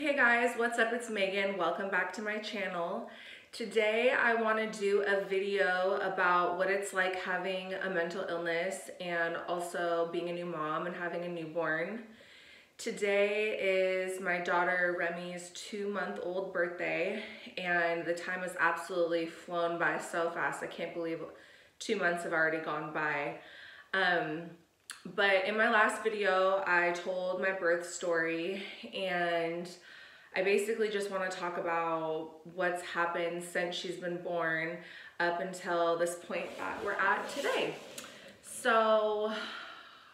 Hey guys, what's up? It's Megan. Welcome back to my channel. Today I want to do a video about what it's like having a mental illness and also being a new mom and having a newborn. Today is my daughter Remy's 2-month-old birthday, and the time has absolutely flown by so fast. I can't believe 2 months have already gone by. But in my last video, I told my birth story, and I basically just want to talk about what's happened since she's been born up until this point that we're at today. So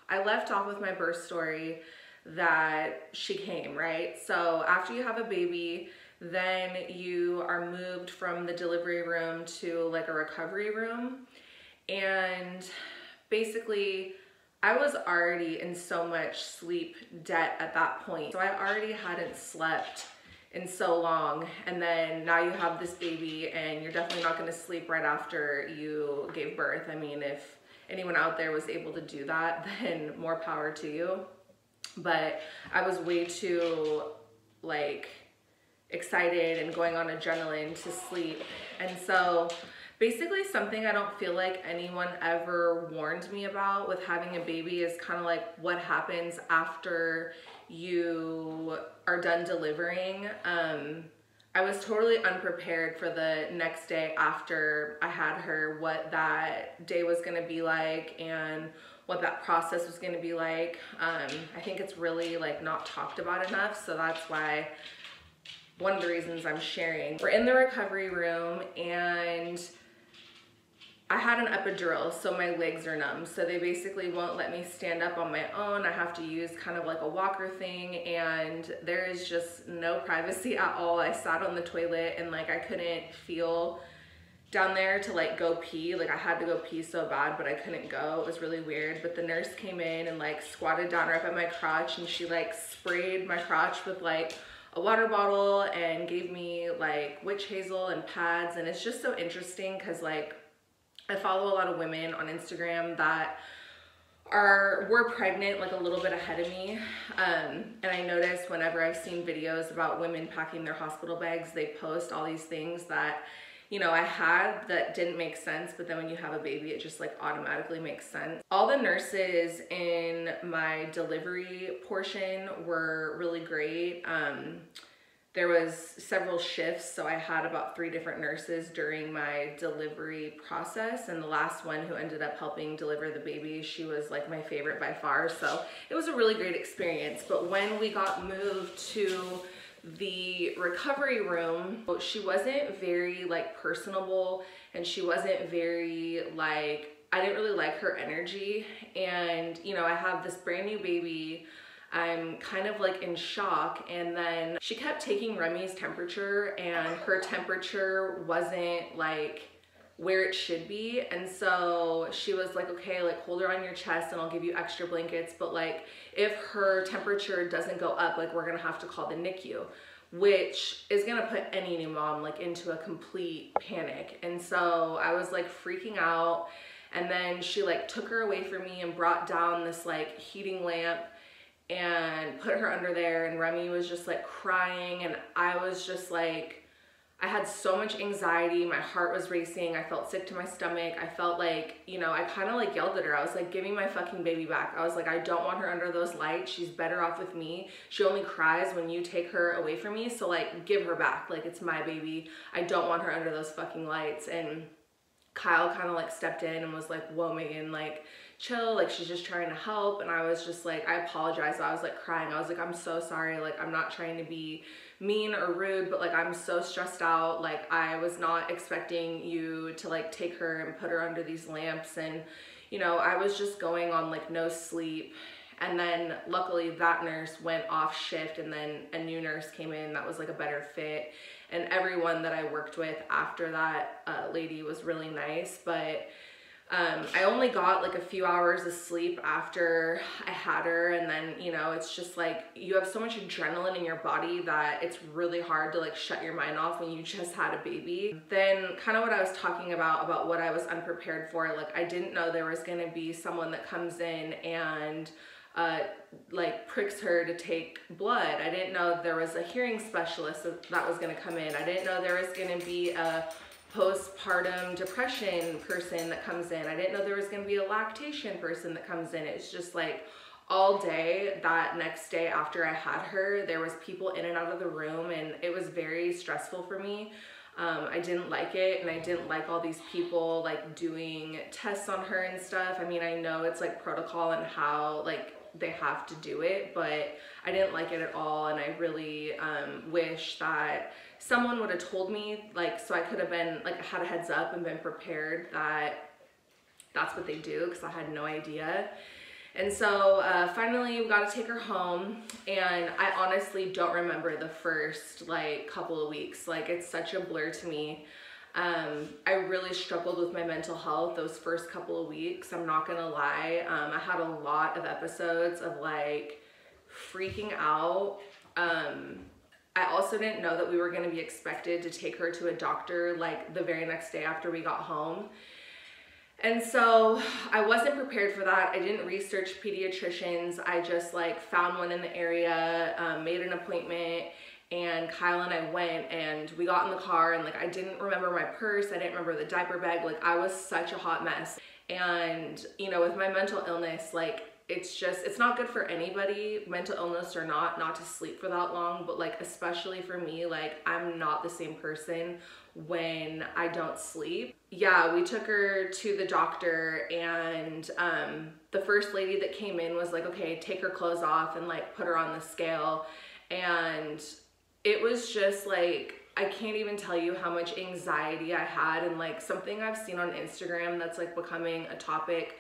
I left off with my birth story that she came, right? So after you have a baby, then you are moved from the delivery room to like a recovery room. And basically, I was already in so much sleep debt at that point. So I already hadn't slept in so long. And then now you have this baby and you're definitely not gonna sleep right after you gave birth. I mean, if anyone out there was able to do that, then more power to you. But I was way too like excited and going on adrenaline to sleep. And so basically something I don't feel like anyone ever warned me about with having a baby is kind of like what happens after you are done delivering. I was totally unprepared for the next day after I had her, what that day was gonna be like and what that process was gonna be like. I think it's really like not talked about enough, so that's why one of the reasons I'm sharing. We're in the recovery room and I had an epidural, so my legs are numb. So they basically won't let me stand up on my own. I have to use kind of like a walker thing, and there is just no privacy at all. I sat on the toilet and like I couldn't feel down there to like go pee. Like I had to go pee so bad, but I couldn't go. It was really weird. But the nurse came in and like squatted down right by my crotch, and she like sprayed my crotch with like a water bottle and gave me like witch hazel and pads. And it's just so interesting because like I follow a lot of women on Instagram that were pregnant like a little bit ahead of me. And I noticed whenever I've seen videos about women packing their hospital bags, they post all these things that, you know, I had that didn't make sense, but then when you have a baby, it just like automatically makes sense. All the nurses in my delivery portion were really great. There was several shifts, so I had about 3 different nurses during my delivery process, and the last one who ended up helping deliver the baby, she was like my favorite by far, so it was a really great experience. But when we got moved to the recovery room, she wasn't very like personable, and she wasn't very like, I didn't really like her energy. And you know, I have this brand new baby, I'm kind of like in shock, and then she kept taking Remy's temperature and her temperature wasn't like where it should be. And so she was like, okay, like hold her on your chest and I'll give you extra blankets, but like if her temperature doesn't go up, like we're gonna have to call the NICU, which is gonna put any new mom like into a complete panic. And so I was like freaking out, and then she like took her away from me and brought down this like heating lamp and put her under there, and Remy was just like crying, and I was just like, I had so much anxiety, my heart was racing, I felt sick to my stomach, I felt like, you know, I kind of like yelled at her. I was like, give me my fucking baby back. I was like, I don't want her under those lights, she's better off with me. She only cries when you take her away from me, so like give her back, like it's my baby. I don't want her under those fucking lights. And Kyle kind of like stepped in and was like, whoa Megan, like chill, like she's just trying to help. And I was just like, I apologize. I was like crying. I was like, I'm so sorry, like I'm not trying to be mean or rude, but like I'm so stressed out. Like I was not expecting you to like take her and put her under these lamps. And you know, I was just going on like no sleep. And then luckily that nurse went off shift, and then a new nurse came in that was like a better fit. And everyone that I worked with after that lady was really nice. But I only got like a few hours of sleep after I had her. And then, you know, it's just like you have so much adrenaline in your body that it's really hard to like shut your mind off when you just had a baby. Then kind of what I was talking about what I was unprepared for, like I didn't know there was gonna be someone that comes in and like pricks her to take blood. I didn't know there was a hearing specialist that was going to come in. I didn't know there was going to be a postpartum depression person that comes in. I didn't know there was going to be a lactation person that comes in. It's just like all day that next day after I had her, there was people in and out of the room, and it was very stressful for me. I didn't like it, and I didn't like all these people like doing tests on her and stuff. I mean, I know it's like protocol and how like they have to do it, but I didn't like it at all. And I really wish that someone would have told me, like, so I could have been like had a heads up and been prepared that that's what they do, because I had no idea. And so finally we got to take her home, and I honestly don't remember the first like couple of weeks. Like, it's such a blur to me. I really struggled with my mental health those first couple of weeks. I'm not gonna lie. I had a lot of episodes of like freaking out. I also didn't know that we were gonna be expected to take her to a doctor like the very next day after we got home. And so I wasn't prepared for that. I didn't research pediatricians. I just like found one in the area, made an appointment, and Kyle and I went, and we got in the car, and like I didn't remember my purse. I didn't remember the diaper bag. Like, I was such a hot mess. And you know, with my mental illness, like it's not good for anybody, mental illness or not to sleep for that long. But like, especially for me, like I'm not the same person when I don't sleep. Yeah, we took her to the doctor, and the first lady that came in was like, okay, take her clothes off and like put her on the scale. And it was just like, I can't even tell you how much anxiety I had. And like, something I've seen on Instagram that's like becoming a topic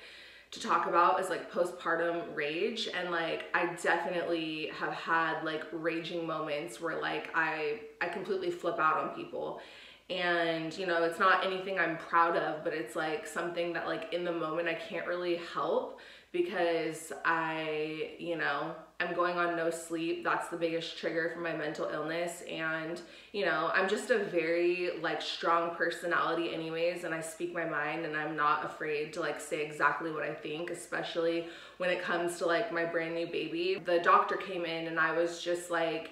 to talk about is like postpartum rage. And like, I definitely have had like raging moments where like I completely flip out on people. And you know, it's not anything I'm proud of, but it's like something that like in the moment I can't really help, because I, you know, I'm going on no sleep. That's the biggest trigger for my mental illness. And you know, I'm just a very like strong personality anyways, and I speak my mind, and I'm not afraid to like say exactly what I think, especially when it comes to like my brand new baby. The doctor came in, and I was just like,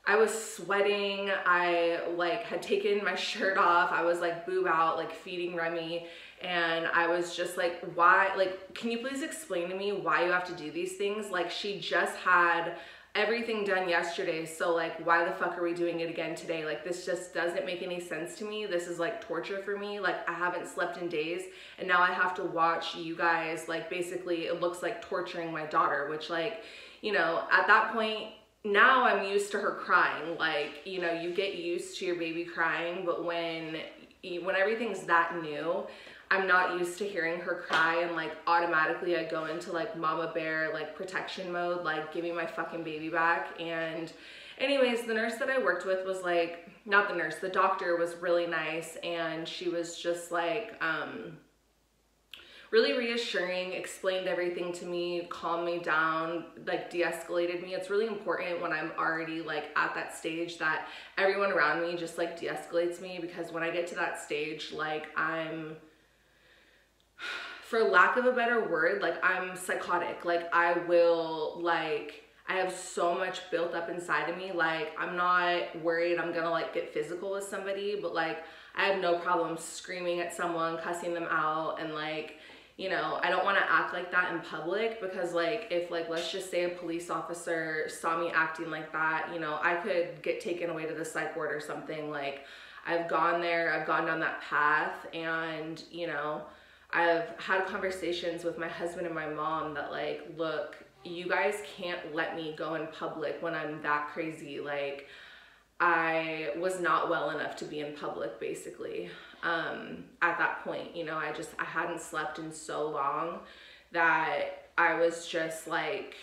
I was sweating. I like had taken my shirt off. I was like boob out, like feeding Remy. And I was just like, why, like, can you please explain to me why you have to do these things? Like, she just had everything done yesterday. So like, why the fuck are we doing it again today? Like, this just doesn't make any sense to me. This is like torture for me. Like, I haven't slept in days, and now I have to watch you guys, like, basically it looks like torturing my daughter, which like, you know, at that point, now I'm used to her crying. Like, you know, you get used to your baby crying, but when everything's that new, I'm not used to hearing her cry, and like automatically I go into like mama bear, like protection mode, like give me my fucking baby back. And anyways, the nurse that I worked with was like, not the nurse, the doctor was really nice, and she was just like, really reassuring, explained everything to me, calmed me down, like de-escalated me. It's really important when I'm already like at that stage that everyone around me just like de-escalates me, because when I get to that stage, like I'm, for lack of a better word, like I'm psychotic. Like I will, like, I have so much built up inside of me. Like, I'm not worried I'm gonna like get physical with somebody, but like I have no problem screaming at someone, cussing them out, and like, you know, I don't want to act like that in public, because like if like, let's just say a police officer saw me acting like that, you know, I could get taken away to the psych ward or something. Like, I've gone there, I've gone down that path, and you know, I've had conversations with my husband and my mom that like, look, you guys can't let me go in public when I'm that crazy. Like, I was not well enough to be in public, basically. At that point, you know, I hadn't slept in so long that I was just like,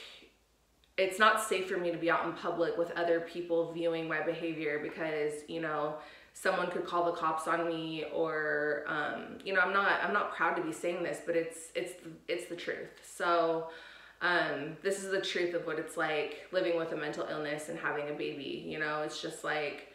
it's not safe for me to be out in public with other people viewing my behavior, because, you know, someone could call the cops on me, or, you know, I'm not proud to be saying this, but it's the truth. So, this is the truth of what it's like living with a mental illness and having a baby. You know, it's just like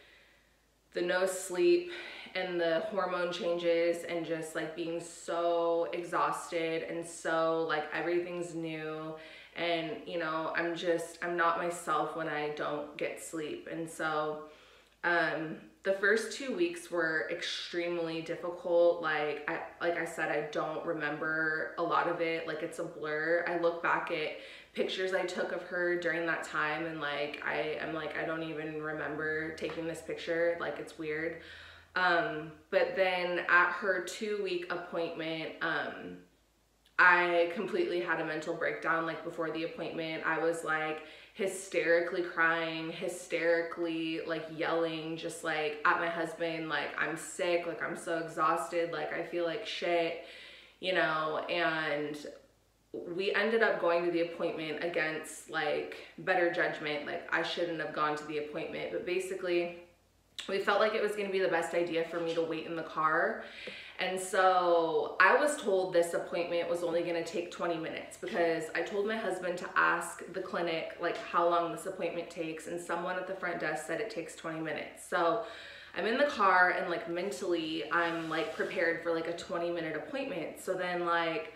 the no sleep and the hormone changes, and just like being so exhausted, and so like everything's new, And, you know, I'm not myself when I don't get sleep. And so, the first 2 weeks were extremely difficult. Like I said, I don't remember a lot of it. Like, it's a blur. I look back at pictures I took of her during that time, and like I'm like, I don't even remember taking this picture. Like, it's weird. But then at her 2-week appointment, I completely had a mental breakdown. Like, before the appointment, I was like hysterically crying, hysterically like yelling, just like at my husband, like, I'm sick, like, I'm so exhausted, like, I feel like shit, you know. And we ended up going to the appointment against like better judgment. Like, I shouldn't have gone to the appointment, but basically we felt like it was going to be the best idea for me to wait in the car. And so I was told this appointment was only going to take 20 minutes because I told my husband to ask the clinic like how long this appointment takes, and someone at the front desk said it takes 20 minutes. So I'm in the car, and like mentally I'm like prepared for like a 20-minute appointment. So then like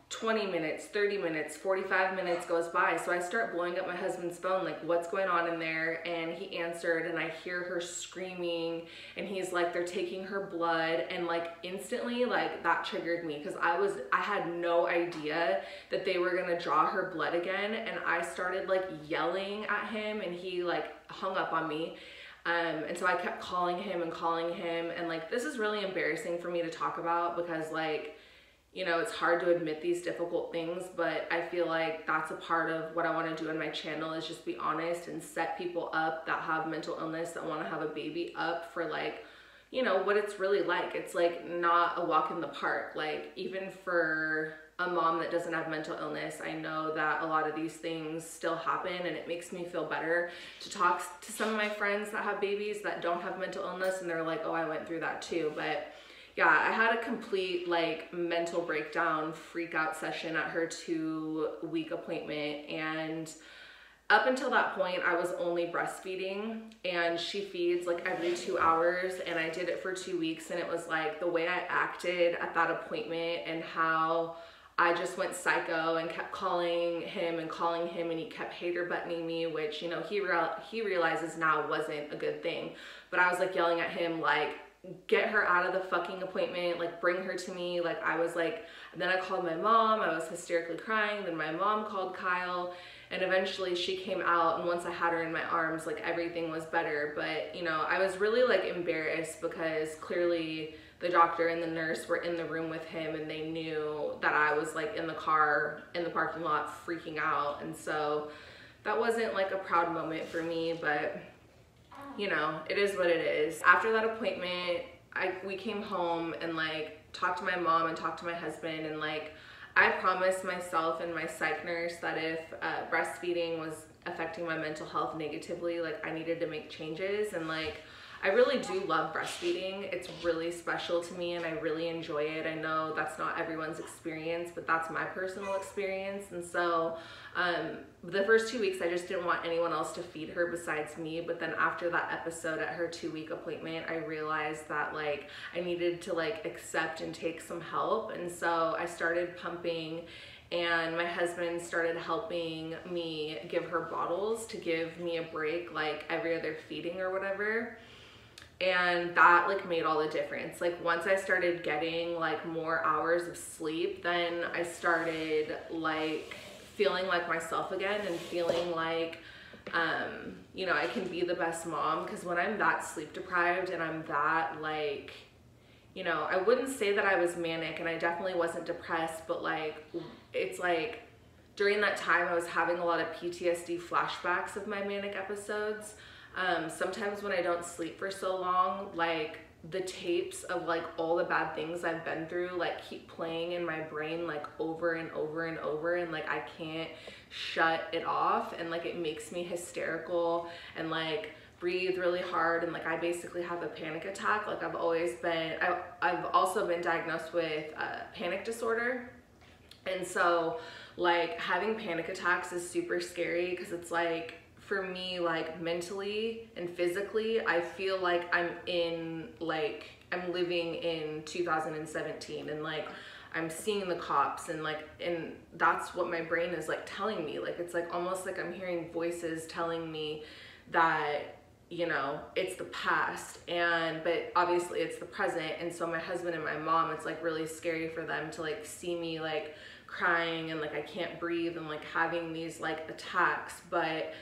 20 minutes, 30 minutes, 45 minutes goes by. So I start blowing up my husband's phone, like, what's going on in there? And he answered, and I hear her screaming, and he's like, they're taking her blood. And like instantly, like, that triggered me because I had no idea that they were gonna draw her blood again. And I started like yelling at him, and he like hung up on me. And so I kept calling him, and like, this is really embarrassing for me to talk about because, like, you know, it's hard to admit these difficult things, but I feel like that's a part of what I want to do on my channel, is just be honest and set people up that have mental illness, that want to have a baby, up for like, you know, what it's really like. It's like not a walk in the park. Like, even for a mom that doesn't have mental illness, I know that a lot of these things still happen, and it makes me feel better to talk to some of my friends that have babies that don't have mental illness, and they're like, oh, I went through that too. But yeah, I had a complete like mental breakdown, freak out session at her 2-week appointment. And up until that point, I was only breastfeeding, and she feeds like every 2 hours. And I did it for 2 weeks, and it was like the way I acted at that appointment and how I just went psycho and kept calling him, and he kept hater buttoning me, which, you know, he realizes now wasn't a good thing. But I was like yelling at him, like, get her out of the fucking appointment, like, bring her to me. Like, I was like, and then I called my mom, I was hysterically crying. Then my mom called Kyle, and eventually she came out, and once I had her in my arms, like, everything was better. But, you know, I was really like embarrassed because clearly the doctor and the nurse were in the room with him, and they knew that I was like in the car in the parking lot freaking out. And so that wasn't like a proud moment for me, but you know, it is what it is. After that appointment, we came home and like talked to my mom and talked to my husband, and like I promised myself and my psych nurse that if breastfeeding was affecting my mental health negatively, like, I needed to make changes. And like, I really do love breastfeeding. It's really special to me, and I really enjoy it. I know that's not everyone's experience, but that's my personal experience. And so the first 2 weeks, I just didn't want anyone else to feed her besides me. But then after that episode at her 2-week appointment, I realized that like I needed to like accept and take some help. And so I started pumping, and my husband started helping me give her bottles to give me a break, like every other feeding or whatever. And that like made all the difference. Like, once I started getting like more hours of sleep, then I started like feeling like myself again, and feeling like you know, I can be the best mom. Because when I'm that sleep deprived and I'm that like, you know, I wouldn't say that I was manic, and I definitely wasn't depressed, but like, it's like during that time I was having a lot of PTSD flashbacks of my manic episodes. Sometimes when I don't sleep for so long, like the tapes of like all the bad things I've been through like keep playing in my brain like over and over and over, and like I can't shut it off, and like it makes me hysterical and like breathe really hard, and like I basically have a panic attack. Like, I've also been diagnosed with panic disorder. And so like having panic attacks is super scary, because it's like, for me, like mentally and physically, I feel like I'm living in 2017, and like I'm seeing the cops, and that's what my brain is like telling me. Like, it's like almost like I'm hearing voices telling me that, you know, it's the past, but obviously it's the present. And so my husband and my mom, it's like really scary for them to like see me like crying and like I can't breathe and like having these like attacks. But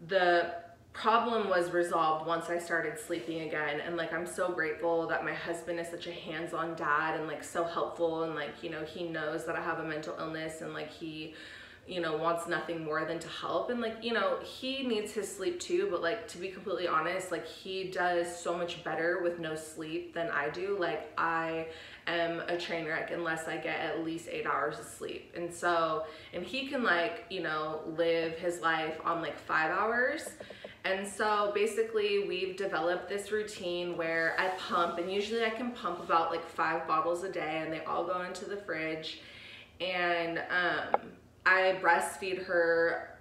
the problem was resolved once I started sleeping again. And like, I'm so grateful that my husband is such a hands-on dad and like so helpful, and like, you know, he knows that I have a mental illness, and like he, you know, wants nothing more than to help. And like, you know, he needs his sleep too, but like, to be completely honest, like he does so much better with no sleep than I do. Like, I am a train wreck unless I get at least 8 hours of sleep. And so, and he can like, you know, live his life on like 5 hours. And so basically we've developed this routine where I pump, and usually I can pump about like 5 bottles a day, and they all go into the fridge. And I breastfeed her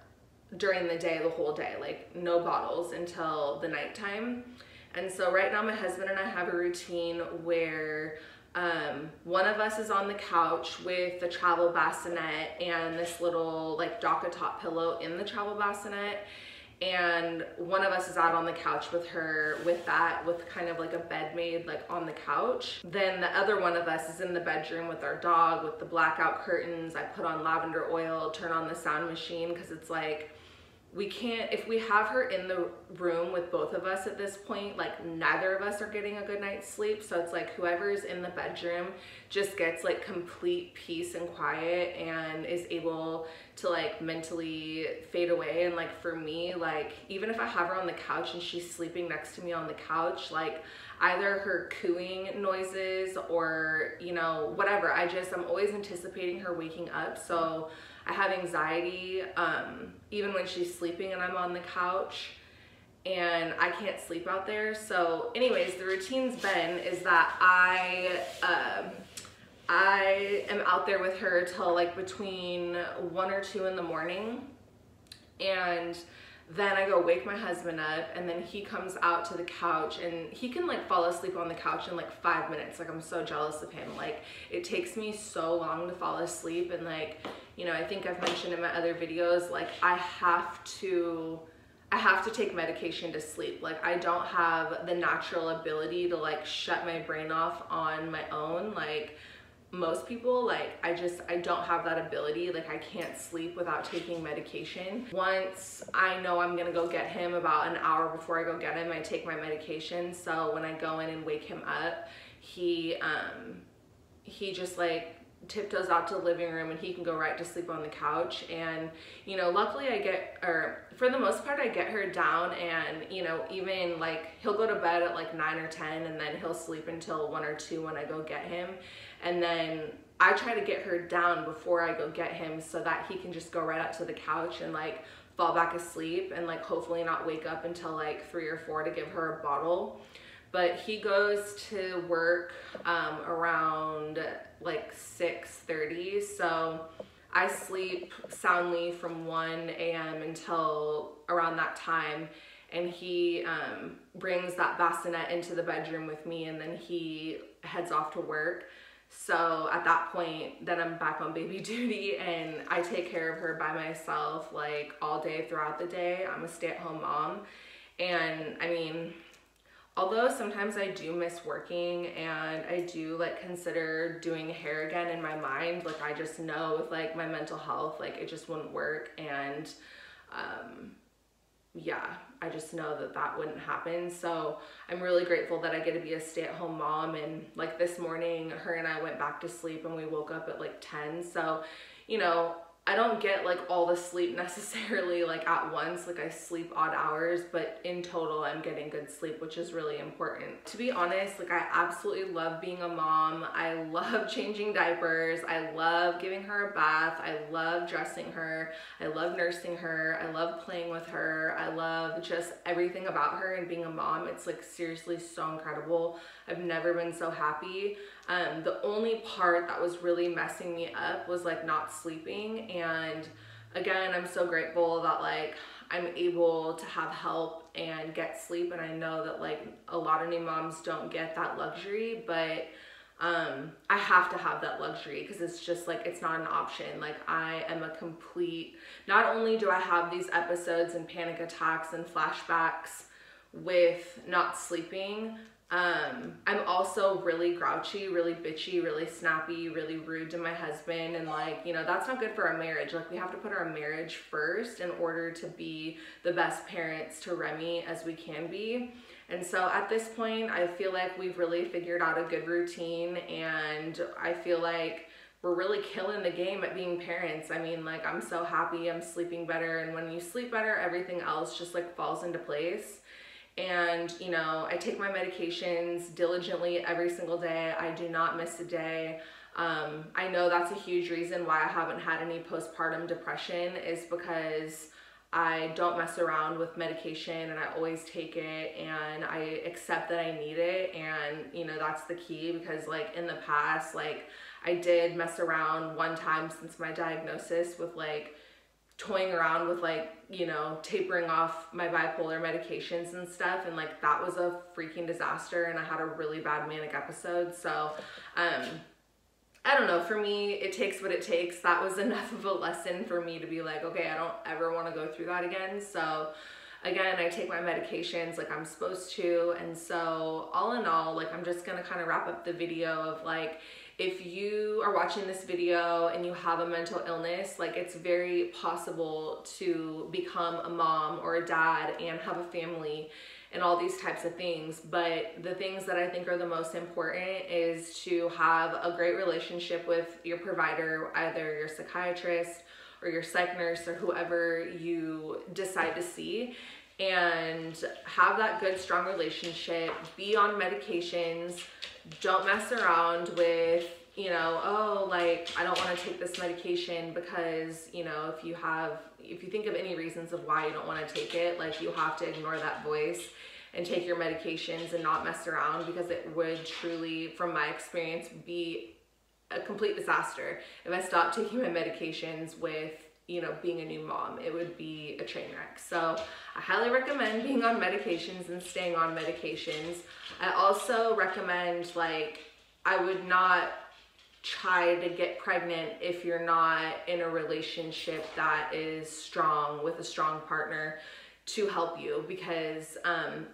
during the day, the whole day, like no bottles until the nighttime. And so right now my husband and I have a routine where one of us is on the couch with the travel bassinet and this little like Doca top pillow in the travel bassinet, and one of us is out on the couch with her with kind of like a bed made like on the couch. Then the other one of us is in the bedroom with our dog with the blackout curtains. I put on lavender oil, turn on the sound machine, because it's like, we can't, if we have her in the room with both of us at this point, like neither of us are getting a good night's sleep. So it's like whoever's in the bedroom just gets like complete peace and quiet and is able to like mentally fade away. And like for me, like even if I have her on the couch and she's sleeping next to me on the couch, like either her cooing noises or, you know, whatever, I'm always anticipating her waking up. So I have anxiety even when she's sleeping and I'm on the couch, and I can't sleep out there. So anyways, the routine's been is that I am out there with her till like between 1 or 2 in the morning, and then I go wake my husband up, and then he comes out to the couch, and he can like fall asleep on the couch in like 5 minutes. Like, I'm so jealous of him. Like, it takes me so long to fall asleep, and like, you know, I think I've mentioned in my other videos, like I have to take medication to sleep. Like, I don't have the natural ability to like shut my brain off on my own. Like most people, like I don't have that ability. Like, I can't sleep without taking medication. Once I know I'm gonna go get him, about an hour before I go get him, I take my medication. So when I go in and wake him up, he just like tiptoes out to the living room, and he can go right to sleep on the couch. And you know, luckily for the most part I get her down, and you know, even like he'll go to bed at like 9 or 10, and then he'll sleep until 1 or 2 when I go get him. And then I try to get her down before I go get him so that he can just go right up to the couch and like fall back asleep, and like hopefully not wake up until like 3 or 4 to give her a bottle. But he goes to work around like 6:30, so I sleep soundly from 1 a.m. until around that time, and he brings that bassinet into the bedroom with me, and then he heads off to work. So at that point, then I'm back on baby duty, and I take care of her by myself like all day throughout the day. I'm a stay-at-home mom, and I mean, although sometimes I do miss working, and I do like consider doing hair again in my mind, like I just know with like my mental health, like it just wouldn't work. And yeah, I just know that that wouldn't happen. So I'm really grateful that I get to be a stay-at-home mom. And like this morning, her and I went back to sleep, and we woke up at like 10. So, you know, I don't get like all the sleep necessarily like at once. Like, I sleep odd hours, but in total I'm getting good sleep, which is really important. To be honest, like I absolutely love being a mom. I love changing diapers. I love giving her a bath. I love dressing her. I love nursing her. I love playing with her. I love just everything about her, and being a mom, it's like seriously so incredible. I've never been so happy. The only part that was really messing me up was like not sleeping. And again, I'm so grateful that like I'm able to have help and get sleep. And I know that like a lot of new moms don't get that luxury, but I have to have that luxury because it's just like, it's not an option. Like I am a complete, not only do I have these episodes and panic attacks and flashbacks with not sleeping, I'm also really grouchy, really bitchy, really snappy, really rude to my husband. And like, you know, that's not good for our marriage. Like we have to put our marriage first in order to be the best parents to Remy as we can be. And so at this point, I feel like we've really figured out a good routine, and I feel like we're really killing the game at being parents. I mean, like, I'm so happy I'm sleeping better, and when you sleep better, everything else just like falls into place. And, you know, I take my medications diligently every single day. I do not miss a day. I know that's a huge reason why I haven't had any postpartum depression, is because I don't mess around with medication, and I always take it, and I accept that I need it. And, you know, that's the key, because like in the past, like I did mess around one time since my diagnosis with like toying around with like, you know, tapering off my bipolar medications and stuff. And like, that was a freaking disaster. And I had a really bad manic episode. So, I don't know, for me, it takes what it takes. That was enough of a lesson for me to be like, okay, I don't ever want to go through that again. So again, I take my medications like I'm supposed to. And so all in all, like, I'm just going to kind of wrap up the video of like, if you are watching this video and you have a mental illness, like it's very possible to become a mom or a dad and have a family and all these types of things. But the things that I think are the most important is to have a great relationship with your provider, either your psychiatrist or your psych nurse or whoever you decide to see, and have that good, strong relationship. Be on medications. Don't mess around with, you know, oh, like, I don't want to take this medication because, you know, if you think of any reasons of why you don't want to take it, like, you have to ignore that voice and take your medications and not mess around, because it would truly, from my experience, be a complete disaster if I stopped taking my medications with, you know, being a new mom. It would be a train wreck. So I highly recommend being on medications and staying on medications. I also recommend, like, I would not try to get pregnant if you're not in a relationship that is strong, with a strong partner to help you, because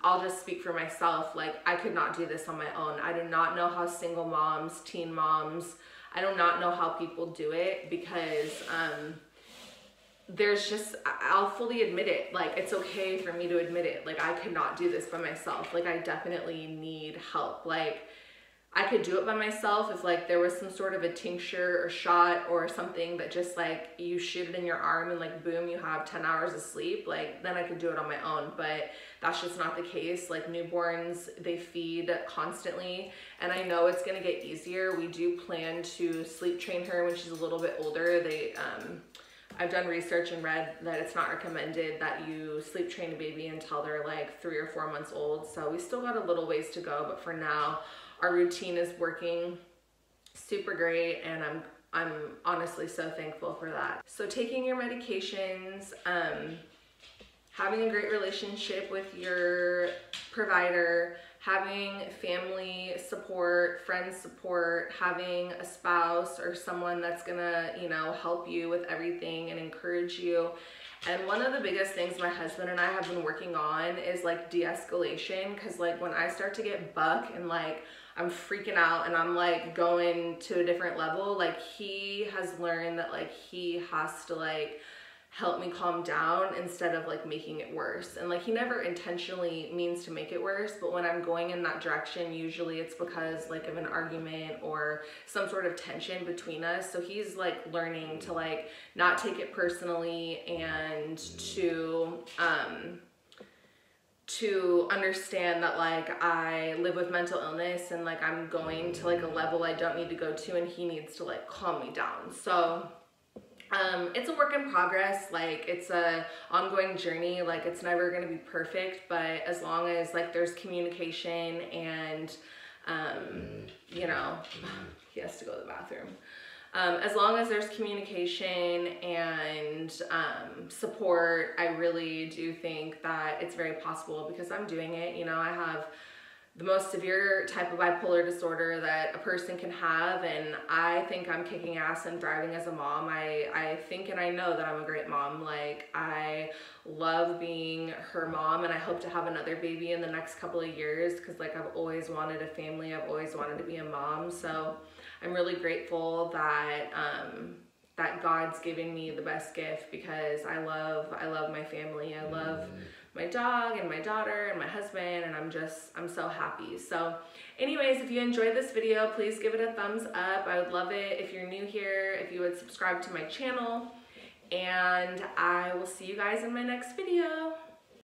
I'll just speak for myself. Like, I could not do this on my own. I do not know how single moms, teen moms, I do not know how people do it, because there's just, I'll fully admit it. Like, it's okay for me to admit it. Like, I could not do this by myself. Like, I definitely need help. Like, I could do it by myself if like there was some sort of a tincture or shot or something that just like you shoot it in your arm and like boom, you have 10 hours of sleep. Like, then I could do it on my own, but that's just not the case. Like, newborns, they feed constantly, and I know it's gonna get easier. We do plan to sleep train her when she's a little bit older. I've done research and read that it's not recommended that you sleep train a baby until they're like 3 or 4 months old. So we still got a little ways to go, but for now, our routine is working super great, and I'm honestly so thankful for that. So taking your medications, having a great relationship with your provider, having family support, friend support, having a spouse or someone that's gonna, you know, help you with everything and encourage you. And one of the biggest things my husband and I have been working on is like de-escalation, because like when I start to get buck and like I'm freaking out and I'm like going to a different level, like he has learned that like he has to like help me calm down instead of like making it worse. And like he never intentionally means to make it worse, but when I'm going in that direction, usually it's because like of an argument or some sort of tension between us. So he's like learning to like not take it personally, and to understand that like I live with mental illness and like I'm going to like a level I don't need to go to, and he needs to like calm me down. So it's a work in progress. Like, it's a ongoing journey. Like, it's never going to be perfect, but as long as like there's communication and you know, he has to go to the bathroom. As long as there's communication and support, I really do think that it's very possible, because I'm doing it. You know, I have the most severe type of bipolar disorder that a person can have, and I think I'm kicking ass and thriving as a mom. I think and I know that I'm a great mom. Like, I love being her mom, and I hope to have another baby in the next couple of years, because like I've always wanted a family, I've always wanted to be a mom. So I'm really grateful that that God's giving me the best gift, because I love my family. I love my dog and my daughter and my husband, and I'm so happy. So anyways, if you enjoyed this video, please give it a thumbs up. I would love it if you're new here, if you would subscribe to my channel, and I will see you guys in my next video.